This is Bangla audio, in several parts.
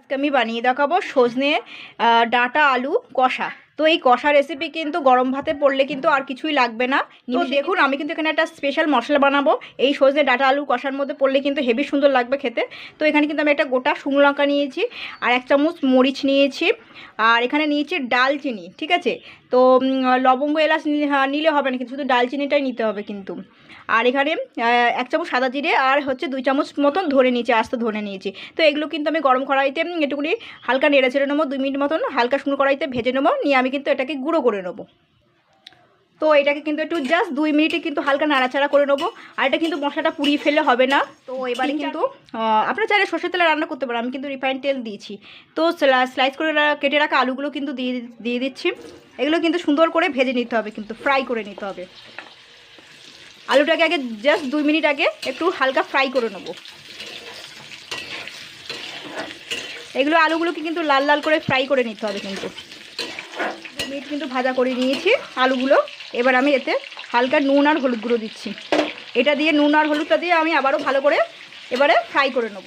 আজকে আমি বানিয়ে দেখাবো সজনে ডাঁটা আলু কষা। তো এই কষা রেসিপি কিন্তু গরম ভাতে পড়লে কিন্তু আর কিছুই লাগবে না। তো দেখুন আমি কিন্তু এখানে একটা স্পেশাল মশলা বানাবো এই সজনে ডাঁটা আলু কষার মধ্যে পড়লে কিন্তু হেভি সুন্দর লাগবে খেতে। তো এখানে কিন্তু আমি একটা গোটা শুকনো লঙ্কা নিয়েছি, আর 1 চামচ মরিচ নিয়েছি, আর এখানে নিয়েছি ডালচিনি। ঠিক আছে, তো লবঙ্গ এলাচ নিলে হবে না, কিন্তু শুধু ডালচিনিটাই নিতে হবে কিন্তু। আর এখানে 1 চামচ সাদা জিরে আর হচ্ছে 2 চামচ মতন ধরে নিয়েছি, আস্ত ধরে নিয়েছি। তো এগুলো কিন্তু আমি গরম কড়াইতে একটুখানি হালকা নেড়ে ছেড়ে নেবো, 2 মিনিট মতন হালকা শুকনো কড়াইতে ভেজে নেবো, নিয়ে আমি কিন্তু এটাকে গুঁড়ো করে নেবো। তো এটাকে কিন্তু একটু জাস্ট 2 মিনিটে কিন্তু হালকা নাড়াচাড়া করে নেবো। আর এটা কিন্তু মশলাটা পুড়িয়ে ফেললে হবে না। তো এবারে কিন্তু আপনারা চাইলে সর্ষের তেলে রান্না করতে পারেন, আমি কিন্তু রিফাইন্ড তেল দিয়েছি। তো স্লাইস করে কেটে রাখা আলুগুলো কিন্তু দিয়ে দিচ্ছি। এগুলো কিন্তু সুন্দর করে ভেজে নিতে হবে, কিন্তু ফ্রাই করে নিতে হবে। আলুটাকে আগে জাস্ট 2 মিনিট আগে একটু হালকা ফ্রাই করে নেবো। এগুলো আলুগুলোকে কিন্তু লাল লাল করে ফ্রাই করে নিতে হবে কিন্তু। 2 মিনিট কিন্তু ভাজা করে নিয়েছি আলুগুলো। এবার আমি এতে হালকা নুন আর হলুদ গুঁড়ো দিচ্ছি। এটা দিয়ে নুন আর হলুদটা দিয়ে আমি আবারও ভালো করে এবারে ফ্রাই করে নেব।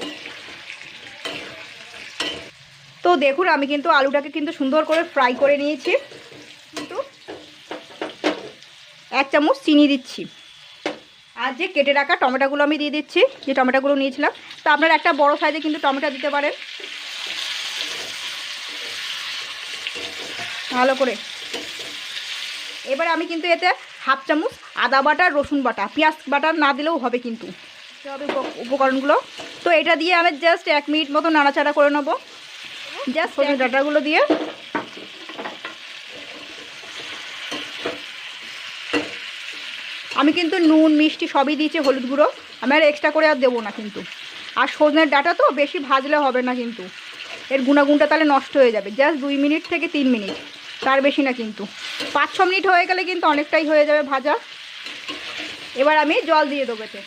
তো দেখুন আমি কিন্তু আলুটাকে কিন্তু সুন্দর করে ফ্রাই করে নিয়েছি। কিন্তু 1 চামচ চিনি দিচ্ছি, আর যে কেটে রাখা টমেটোগুলো আমি দিয়ে দিচ্ছি, যে টমেটোগুলো নিয়েছিলাম। তো আপনারা একটা বড় সাইজে কিন্তু টমেটো দিতে পারেন। ভালো করে এবার আমি কিন্তু এতে 1/2 চামচ আদা বাটা, রসুন বাটা, পেঁয়াজ বাটা না দিলেও হবে কিন্তু, হবে উপকরণগুলো। তো এটা দিয়ে আমি জাস্ট 1 মিনিট মতো নাড়াচাড়া করে নেবো, জাস্ট সজনে ডাঁটাগুলো দিয়ে। আমি কিন্তু নুন মিষ্টি সবই দিয়েছি, হলুদ গুঁড়ো আমি আর এক্সট্রা করে আর দেবো না কিন্তু। আর সজনের ডাঁটা তো বেশি ভাজলে হবে না কিন্তু, এর গুণাগুণটা তাহলে নষ্ট হয়ে যাবে। জাস্ট 2 মিনিট থেকে 3 মিনিট, তার বেশি না কিন্তু। 5-6 মিনিট হয়ে গেলে কিন্তু অনেকটাই হয়ে যাবে ভাজা। এবার আমি জল দিয়ে দেবো এতে।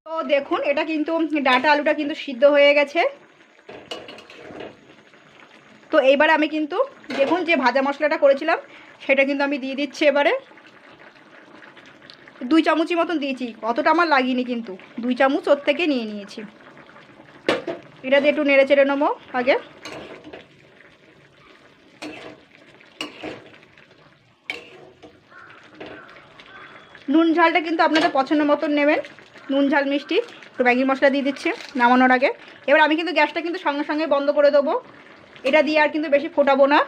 তো দেখুন এটা কিন্তু ডাঁটা আলুটা কিন্তু সিদ্ধ হয়ে গেছে। তো এইবার আমি কিন্তু দেখুন যে ভাজা মশলাটা করেছিলাম সেটা কিন্তু আমি দিয়ে দিচ্ছি এবারে। 2 চামচি মতন দিয়েছি, অতটা আমার লাগেনি কিন্তু 2 চামচ ওর থেকে নিয়ে নিয়েছি। এটা দিয়ে একটু নেড়ে চেড়ে নেবো আগে। নুন ঝালটা কিন্তু আপনাদের পছন্দ মতন নেবেন, নুন ঝাল মিষ্টি। একটু ম্যাগি মশলা দিয়ে দিচ্ছি নামানোর আগে। এবার আমি কিন্তু গ্যাসটা কিন্তু সঙ্গে সঙ্গে বন্ধ করে দেবো। এটা দিয়ে আর কিন্তু বেশি ফোটাবো না,